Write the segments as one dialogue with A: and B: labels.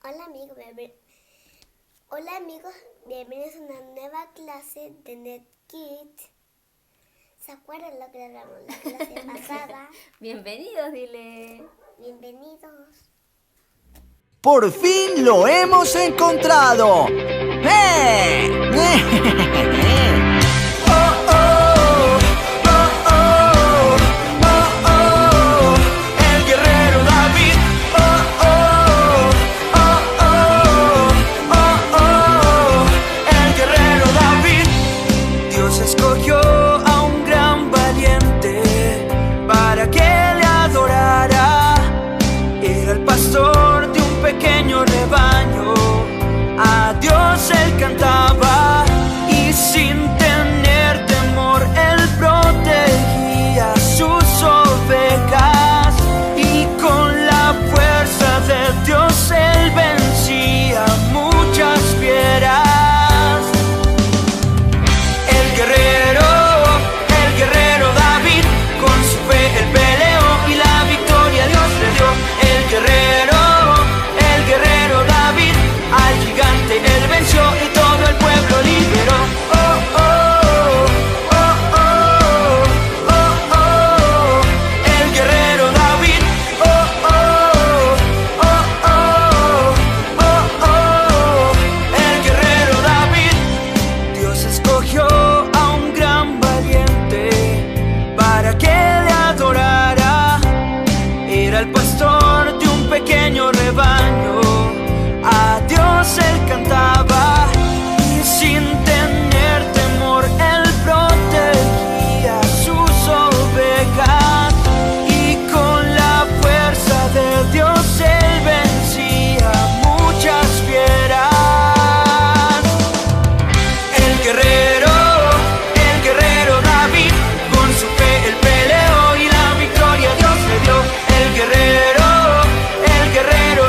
A: Hola amigos, hola amigos, bienvenidos a una nueva clase de NetKit. ¿Se acuerdan lo que hablamos la clase pasada?
B: Bienvenidos, dile.
A: Bienvenidos.
C: ¡Por fin lo hemos encontrado! ¡Eh! ¡Oh, oh! ¡Oh, oh! ¡Oh, oh! El guerrero David. ¡Oh, oh! ¡Oh, oh! ¡Oh, oh! El guerrero David. Dios escogió a un gran valiente para que le adorara. Era el pastor de un pequeño rebaño, a Dios él cantaba, y sin tener temor él protegía sus ovejas, y con la fuerza de Dios él vencía muchas fieras. El guerrero David, con su fe él peleó y la victoria Dios le dio. El guerrero David, al gigante él venció y todo el pueblo liberó. Oh, oh, oh, oh, oh, oh, el guerrero David. Oh, oh, oh, oh, oh, oh, el guerrero David. Dios escogió a un gran valiente para que le adorara. Era el pastor de un pequeño rebaño, a Dios él cantaba, y sin tener temor él protegía sus ovejas, y con la fuerza de Dios él vencía muchas fieras. El guerrero David, con su fe él peleó y la victoria Dios le dio. El guerrero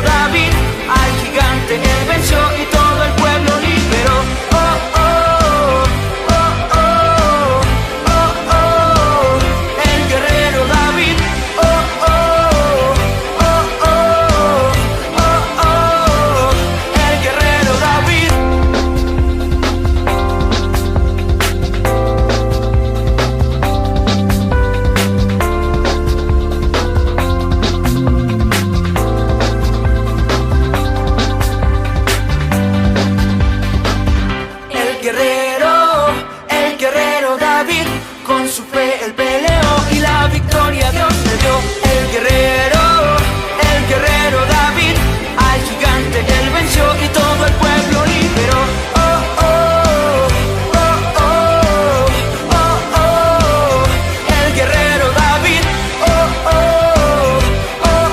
C: David, al gigante él venció y todo el pueblo liberó. Oh, oh, oh, oh, oh, oh, el guerrero David. Oh, oh, oh, oh, oh, oh, el guerrero David. El guerrero David, con su fe él peleó y la victoria Dios le dio. El guerrero David, al gigante él venció y todo el pueblo liberó. Oh, oh, oh, oh, oh, oh, el guerrero David. Oh, oh, oh,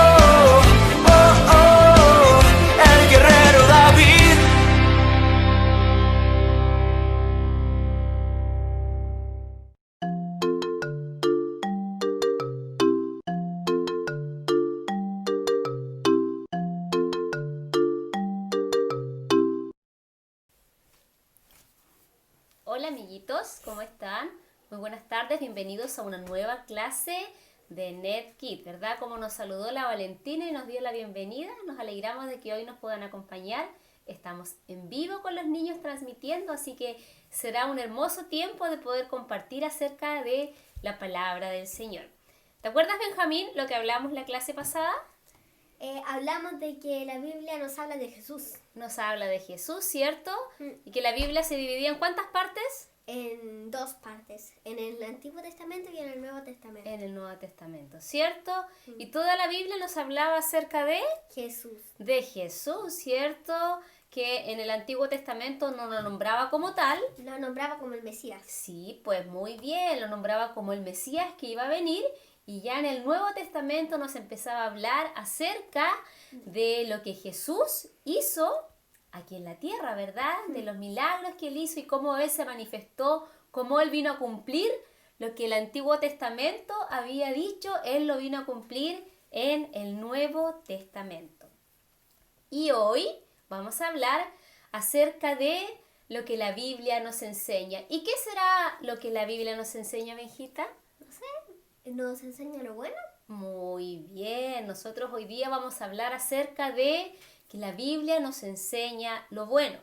C: oh, oh, oh, el guerrero David.
B: Hola amiguitos, ¿cómo están? Muy buenas tardes, bienvenidos a una nueva clase de NetKit, ¿verdad? Como nos saludó la Valentina y nos dio la bienvenida, nos alegramos de que hoy nos puedan acompañar. Estamos en vivo con los niños transmitiendo, así que será un hermoso tiempo de poder compartir acerca de la palabra del Señor. ¿Te acuerdas, Benjamín, lo que hablamos la clase pasada?
A: Hablamos de que la Biblia nos habla de Jesús
B: Nos habla de Jesús, ¿cierto? Y que la Biblia se dividía en ¿cuántas partes?
A: en dos partes, en el Antiguo Testamento y en el Nuevo Testamento.
B: En el Nuevo Testamento, ¿cierto? Y toda la Biblia nos hablaba acerca de
A: Jesús.
B: Jesús, ¿cierto? Que en el Antiguo Testamento no lo nombraba como tal.
A: Lo nombraba como el Mesías.
B: Sí, pues muy bien, lo nombraba como el Mesías que iba a venir. Y ya en el Nuevo Testamento nos empezaba a hablar acerca de lo que Jesús hizo aquí en la tierra, ¿verdad? De los milagros que él hizo y cómo él se manifestó, cómo él vino a cumplir lo que el Antiguo Testamento había dicho, él lo vino a cumplir en el Nuevo Testamento. Y hoy vamos a hablar acerca de lo que la Biblia nos enseña. ¿Y qué será lo que la Biblia nos enseña, Benjita?
A: ¿Nos enseña lo bueno?
B: Muy bien, nosotros hoy día vamos a hablar acerca de que la Biblia nos enseña lo bueno.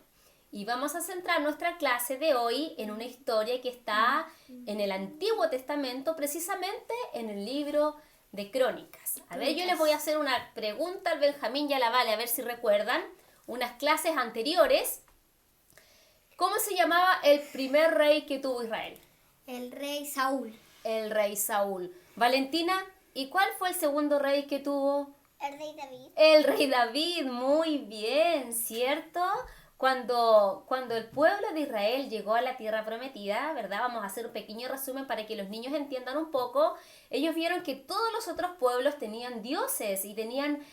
B: Y vamos a centrar nuestra clase de hoy en una historia que está en el Antiguo Testamento, precisamente en el libro de Crónicas. A ver, yo les voy a hacer una pregunta al Benjamín y a la Vale, a ver si recuerdan unas clases anteriores. ¿Cómo se llamaba el primer rey que tuvo Israel?
A: El rey Saúl.
B: El rey Saúl. Valentina, ¿y cuál fue el segundo rey que tuvo?
A: El rey David.
B: El rey David, muy bien, ¿cierto? Cuando el pueblo de Israel llegó a la tierra prometida, ¿verdad? Vamos a hacer un pequeño resumen para que los niños entiendan un poco. Ellos vieron que todos los otros pueblos tenían dioses y tenían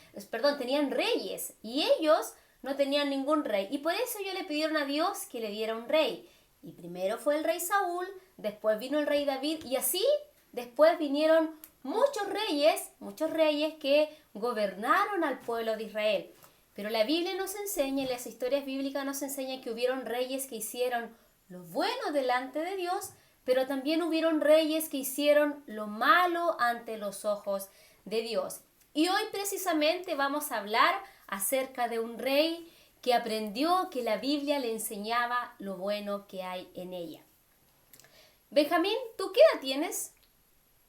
B: reyes, y ellos no tenían ningún rey. Y por eso ellos le pidieron a Dios que le diera un rey. Y primero fue el rey Saúl, después vino el rey David, y así después vinieron muchos reyes que gobernaron al pueblo de Israel. Pero la Biblia nos enseña, y las historias bíblicas nos enseñan que hubieron reyes que hicieron lo bueno delante de Dios, pero también hubieron reyes que hicieron lo malo ante los ojos de Dios. Y hoy precisamente vamos a hablar acerca de un rey que aprendió que la Biblia le enseñaba lo bueno que hay en ella. Benjamín, ¿tú qué edad tienes?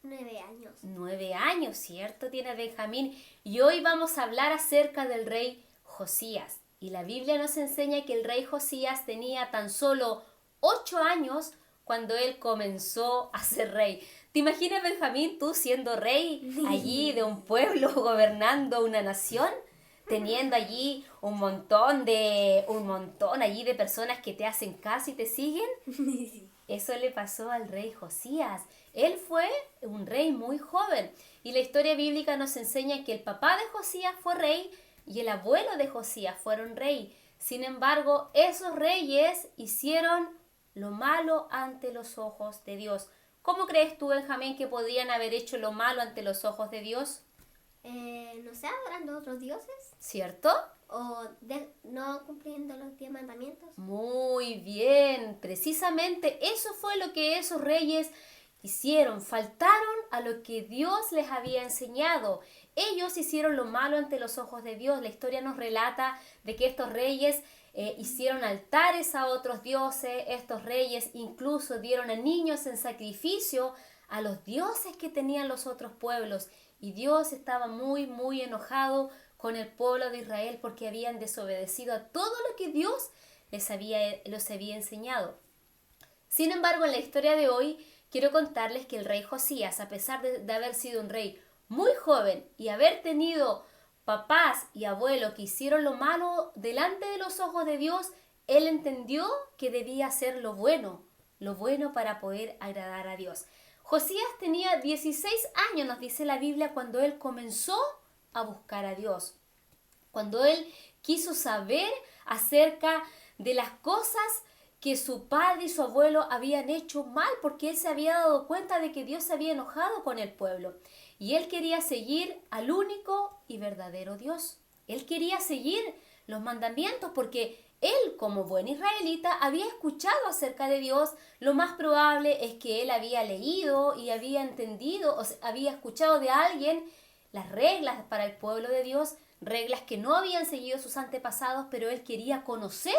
A: 9 años.
B: 9 años, ¿cierto? Tiene Benjamín. Y hoy vamos a hablar acerca del rey Josías. Y la Biblia nos enseña que el rey Josías tenía tan solo 8 años cuando él comenzó a ser rey. ¿Te imaginas, Benjamín, tú siendo rey allí de un pueblo, gobernando una nación? Teniendo allí un montón allí de personas que te hacen caso y te siguen. Eso le pasó al rey Josías. Él fue un rey muy joven. Y la historia bíblica nos enseña que el papá de Josías fue rey y el abuelo de Josías fueron rey. Sin embargo, esos reyes hicieron lo malo ante los ojos de Dios. ¿Cómo crees tú, Benjamín, que podrían haber hecho lo malo ante los ojos de Dios?
A: No sé, adorando a otros dioses.
B: ¿Cierto?
A: O no cumpliendo los 10 mandamientos.
B: Muy bien, precisamente eso fue lo que esos reyes hicieron, faltaron a lo que Dios les había enseñado. Ellos hicieron lo malo ante los ojos de Dios. La historia nos relata de que estos reyes hicieron altares a otros dioses. Estos reyes incluso dieron a niños en sacrificio a los dioses que tenían los otros pueblos. Y Dios estaba muy, muy enojado con el pueblo de Israel porque habían desobedecido a todo lo que Dios les había enseñado. Sin embargo, en la historia de hoy, quiero contarles que el rey Josías, a pesar de haber sido un rey muy joven y haber tenido papás y abuelos que hicieron lo malo delante de los ojos de Dios, él entendió que debía hacer lo bueno para poder agradar a Dios. Josías tenía 16 años, nos dice la Biblia, cuando él comenzó a buscar a Dios. Cuando él quiso saber acerca de las cosas que su padre y su abuelo habían hecho mal, porque él se había dado cuenta de que Dios se había enojado con el pueblo. Y él quería seguir al único y verdadero Dios. Él quería seguir los mandamientos porque él, como buen israelita, había escuchado acerca de Dios. Lo más probable es que él había leído y había entendido, o sea, había escuchado de alguien las reglas para el pueblo de Dios, reglas que no habían seguido sus antepasados, pero él quería conocer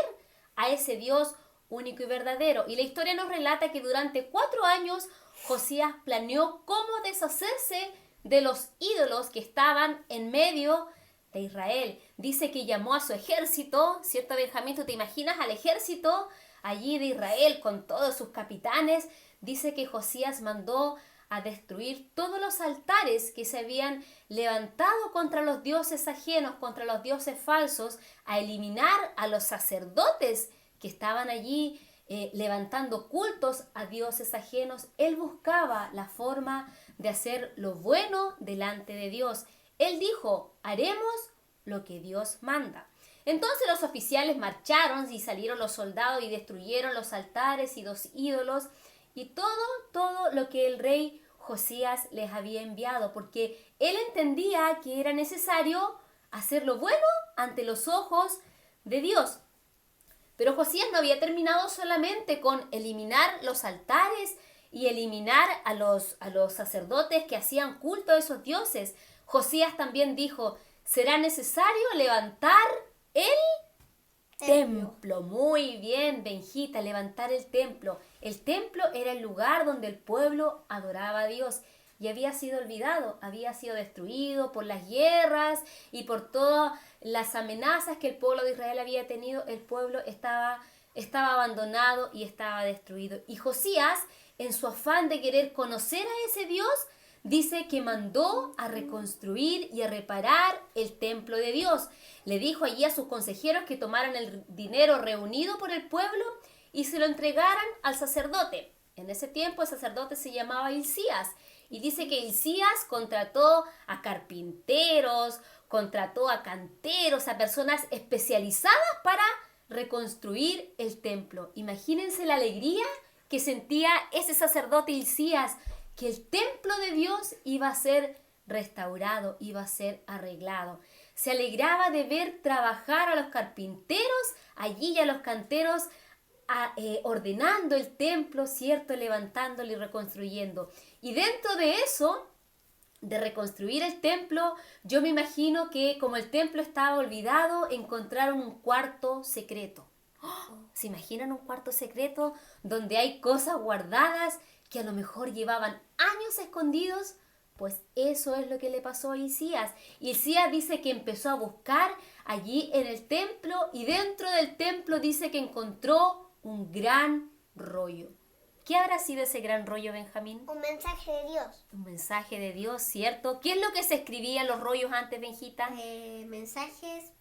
B: a ese Dios único y verdadero. Y la historia nos relata que durante 4 años Josías planeó cómo deshacerse de los ídolos que estaban en medio de Israel. Dice que llamó a su ejército, ¿cierto, Benjamín? ¿Tú te imaginas al ejército allí de Israel con todos sus capitanes? Dice que Josías mandó a destruir todos los altares que se habían levantado contra los dioses ajenos, contra los dioses falsos, a eliminar a los sacerdotes que estaban allí levantando cultos a dioses ajenos. Él buscaba la forma de hacer lo bueno delante de Dios. Él dijo, haremos lo que Dios manda. Entonces los oficiales marcharon y salieron los soldados y destruyeron los altares y los ídolos y todo lo que el rey Josías les había enviado, porque él entendía que era necesario hacer lo bueno ante los ojos de Dios. Pero Josías no había terminado solamente con eliminar los altares y eliminar a los sacerdotes que hacían culto a esos dioses. Josías también dijo, será necesario levantar el templo. Muy bien, Benjita, levantar el templo. El templo era el lugar donde el pueblo adoraba a Dios y había sido olvidado, había sido destruido por las guerras y por todas las amenazas que el pueblo de Israel había tenido. El pueblo estaba abandonado y estaba destruido. Y Josías, en su afán de querer conocer a ese Dios, dice que mandó a reconstruir y a reparar el templo de Dios. Le dijo allí a sus consejeros que tomaran el dinero reunido por el pueblo y se lo entregaran al sacerdote. En ese tiempo el sacerdote se llamaba Hilcías. Y dice que Hilcías contrató a carpinteros, contrató a canteros, a personas especializadas para reconstruir el templo. Imagínense la alegría que sentía ese sacerdote Hilcías, que el templo de Dios iba a ser restaurado, iba a ser arreglado. Se alegraba de ver trabajar a los carpinteros allí y a los canteros ordenando el templo, ¿cierto? Levantándolo y reconstruyendo. Y dentro de eso, de reconstruir el templo, yo me imagino que como el templo estaba olvidado, encontraron un cuarto secreto. ¿Se imaginan un cuarto secreto donde hay cosas guardadas que a lo mejor llevaban años escondidos? Pues eso es lo que le pasó a Hilcías. Hilcías dice que empezó a buscar allí en el templo y dentro del templo dice que encontró un gran rollo. ¿Qué habrá sido ese gran rollo, Benjamín?
A: Un mensaje de Dios.
B: Un mensaje de Dios, ¿cierto? ¿Qué es lo que se escribía en los rollos antes, Benjita?
D: Mensajes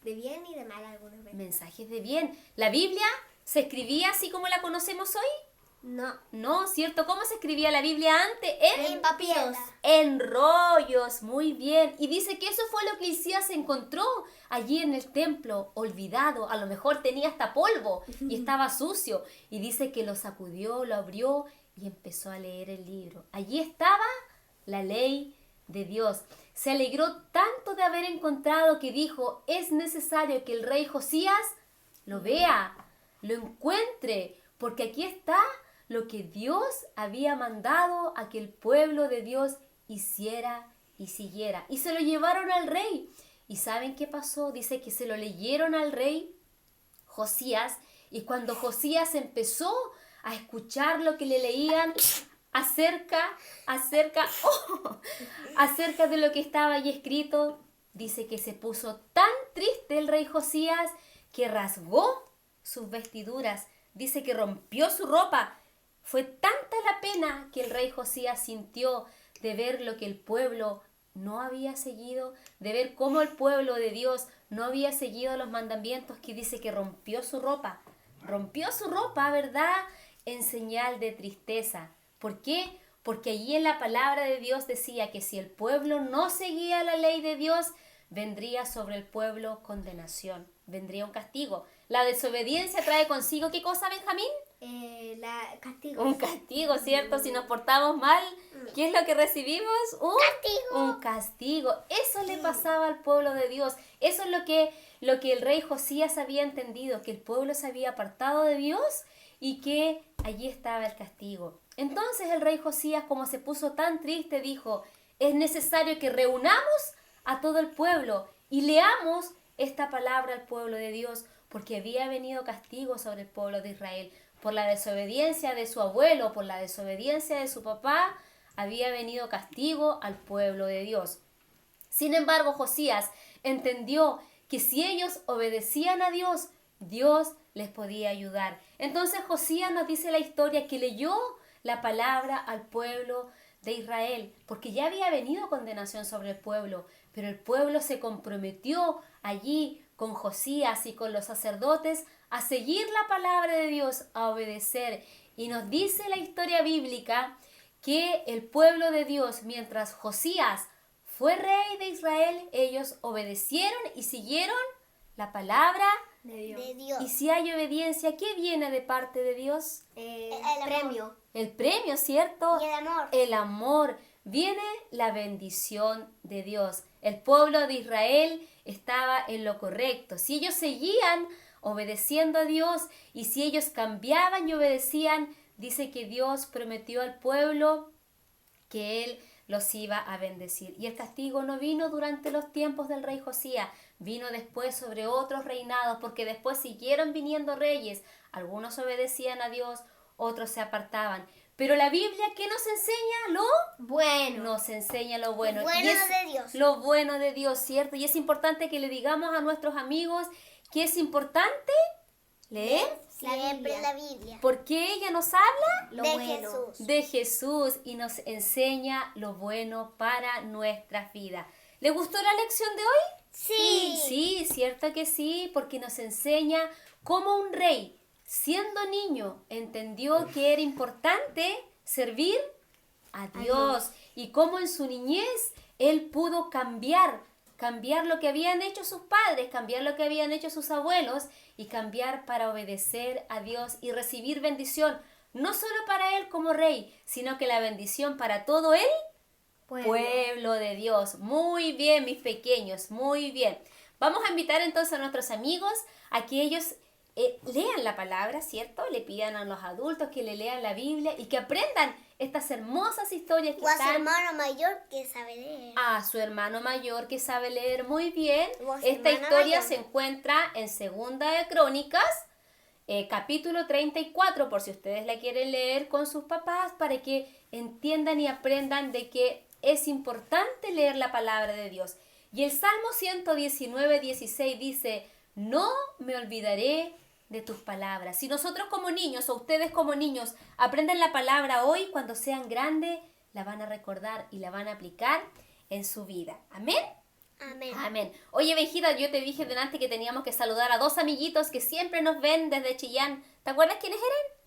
D: de bien y de mal algunas veces.
B: Mensajes de bien. ¿La Biblia se escribía así como la conocemos hoy? No, ¿cierto? ¿Cómo se escribía la Biblia antes?
D: En papiros.
B: En rollos, muy bien. Y dice que eso fue lo que Hilcías encontró allí en el templo, olvidado. A lo mejor tenía hasta polvo y estaba sucio. Y dice que lo sacudió, lo abrió y empezó a leer el libro. Allí estaba la ley de Dios. Se alegró tanto de haber encontrado que dijo, es necesario que el rey Josías lo vea, lo encuentre, porque aquí está lo que Dios había mandado a que el pueblo de Dios hiciera y siguiera. Y se lo llevaron al rey. ¿Y saben qué pasó? Dice que se lo leyeron al rey Josías. Y cuando Josías empezó a escuchar lo que le leían acerca de lo que estaba allí escrito, dice que se puso tan triste el rey Josías que rasgó sus vestiduras. Dice que rompió su ropa. Fue tanta la pena que el rey Josías sintió de ver lo que el pueblo no había seguido, de ver cómo el pueblo de Dios no había seguido los mandamientos, que dice que rompió su ropa. Rompió su ropa, ¿verdad? En señal de tristeza. ¿Por qué? Porque allí en la palabra de Dios decía que si el pueblo no seguía la ley de Dios, vendría sobre el pueblo condenación, vendría un castigo. La desobediencia trae consigo, ¿qué cosa, Benjamín?
D: Castigo.
B: Un castigo, ¿cierto? Si nos portamos mal, ¿qué es lo que recibimos? Un castigo. Eso le pasaba al pueblo de Dios. Eso es lo que el rey Josías había entendido, que el pueblo se había apartado de Dios y que allí estaba el castigo. Entonces el rey Josías, como se puso tan triste, dijo, es necesario que reunamos a todo el pueblo y leamos esta palabra al pueblo de Dios, porque había venido castigo sobre el pueblo de Israel. Por la desobediencia de su abuelo, por la desobediencia de su papá, había venido castigo al pueblo de Dios. Sin embargo, Josías entendió que si ellos obedecían a Dios, Dios les podía ayudar. Entonces Josías nos dice la historia que leyó la palabra al pueblo de Israel, porque ya había venido condenación sobre el pueblo, pero el pueblo se comprometió allí con Josías y con los sacerdotes a seguir la palabra de Dios, a obedecer. Y nos dice la historia bíblica que el pueblo de Dios, mientras Josías fue rey de Israel, ellos obedecieron y siguieron la palabra
D: De Dios.
A: De Dios.
B: Y si hay obediencia, ¿qué viene de parte de Dios?
D: El
A: premio.
D: premio.
B: El premio, ¿cierto?
A: Y el amor.
B: El amor. Viene la bendición de Dios. El pueblo de Israel estaba en lo correcto. Si ellos seguían obedeciendo a Dios y si ellos cambiaban y obedecían, dice que Dios prometió al pueblo que Él los iba a bendecir. Y el castigo no vino durante los tiempos del rey Josías, vino después sobre otros reinados, porque después siguieron viniendo reyes. Algunos obedecían a Dios, otros se apartaban. Pero la Biblia, ¿qué nos enseña?
D: Bueno.
B: Nos enseña lo bueno.
A: Bueno
B: Y es
A: de Dios.
B: Lo bueno de Dios, ¿cierto? Y es importante que le digamos a nuestros amigos que es importante leer,
A: Siempre la Biblia.
B: porque ella nos habla
D: Lo
A: de
D: bueno.
A: Jesús.
B: de Jesús y nos enseña lo bueno para nuestras vidas. ¿Le gustó la lección de hoy?
A: Sí.
B: Sí, cierto que sí, porque nos enseña cómo un rey, siendo niño, entendió que era importante servir a Dios y cómo en su niñez él pudo cambiar lo que habían hecho sus padres, cambiar lo que habían hecho sus abuelos y cambiar para obedecer a Dios y recibir bendición, no solo para él como rey, sino que la bendición para todo él. Pueblo de Dios. Muy bien, mis pequeños, muy bien. Vamos a invitar entonces a nuestros amigos a que ellos lean la palabra, ¿cierto? Le pidan a los adultos que le lean la Biblia y que aprendan estas hermosas historias que
A: O a su
B: están
A: hermano mayor que sabe leer.
B: a su hermano mayor que sabe leer muy bien.
A: O a su
B: Esta
A: hermana
B: historia
A: mayor.
B: se encuentra en Segunda de Crónicas, capítulo 34, por si ustedes la quieren leer con sus papás, para que entiendan y aprendan de que es importante leer la palabra de Dios. Y el Salmo 119, 16 dice, no me olvidaré de tus palabras. Si nosotros como niños o ustedes como niños aprenden la palabra hoy, cuando sean grandes, la van a recordar y la van a aplicar en su vida. Amén.
A: Amén.
B: Amén. Oye, Benjita, yo te dije delante que teníamos que saludar a dos amiguitos que siempre nos ven desde Chillán. ¿Te acuerdas quiénes eran?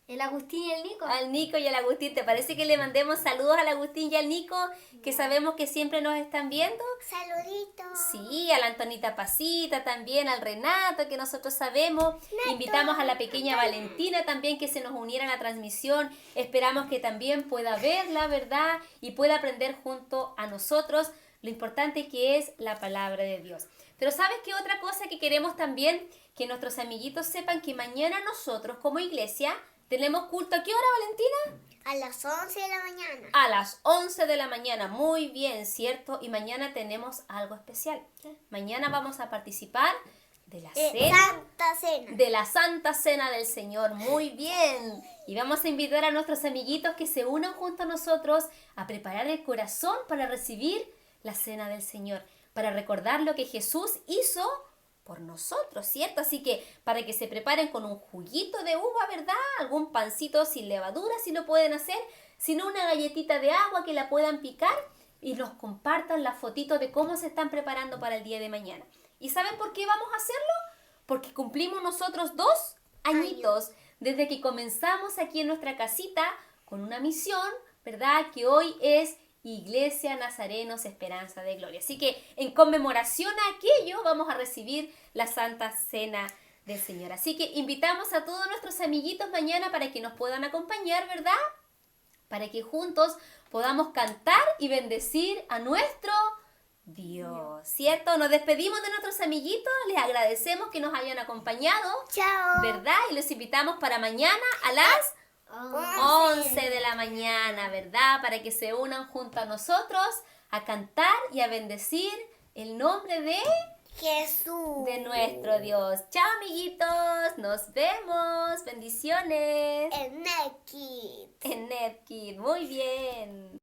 D: El Agustín y el Nico.
B: Al Nico y al Agustín. ¿Te parece que le mandemos saludos al Agustín y al Nico, que sabemos que siempre nos están viendo?
A: Saluditos.
B: Sí, a la Antonita Pasita también, al Renato, que nosotros sabemos. Invitamos a la pequeña Valentina también que se nos uniera a la transmisión. Esperamos que también pueda verla, ¿verdad? Y pueda aprender junto a nosotros lo importante que es la palabra de Dios. Pero ¿sabes qué otra cosa que queremos también? Que nuestros amiguitos sepan que mañana nosotros como iglesia tenemos culto. ¿A qué hora, Valentina?
A: A las 11 de la mañana.
B: A las 11 de la mañana. Muy bien, ¿cierto? Y mañana tenemos algo especial. Mañana vamos a participar de la cena.
A: Santa Cena.
B: De la Santa Cena del Señor. Muy bien. Y vamos a invitar a nuestros amiguitos que se unan junto a nosotros a preparar el corazón para recibir la Cena del Señor. Para recordar lo que Jesús hizo por nosotros, ¿cierto? Así que para que se preparen con un juguito de uva, ¿verdad? Algún pancito sin levadura si lo pueden hacer, sino una galletita de agua que la puedan picar y nos compartan la fotito de cómo se están preparando para el día de mañana. ¿Y saben por qué vamos a hacerlo? Porque cumplimos nosotros 2 añitos desde que comenzamos aquí en nuestra casita con una misión, ¿verdad? Que hoy es Iglesia Nazarenos Esperanza de Gloria. Así que en conmemoración a aquello vamos a recibir la Santa Cena del Señor. Así que invitamos a todos nuestros amiguitos mañana para que nos puedan acompañar, ¿verdad? Para que juntos podamos cantar y bendecir a nuestro Dios, ¿cierto? Nos despedimos de nuestros amiguitos, les agradecemos que nos hayan acompañado,
A: Chao.
B: ¿verdad? Y los invitamos para mañana a las 11 de la mañana, ¿verdad? Para que se unan junto a nosotros a cantar y a bendecir el nombre de
A: Jesús.
B: nuestro Dios. Chao, amiguitos. Nos vemos. Bendiciones.
A: El Neki.
B: En NetKid. Muy bien.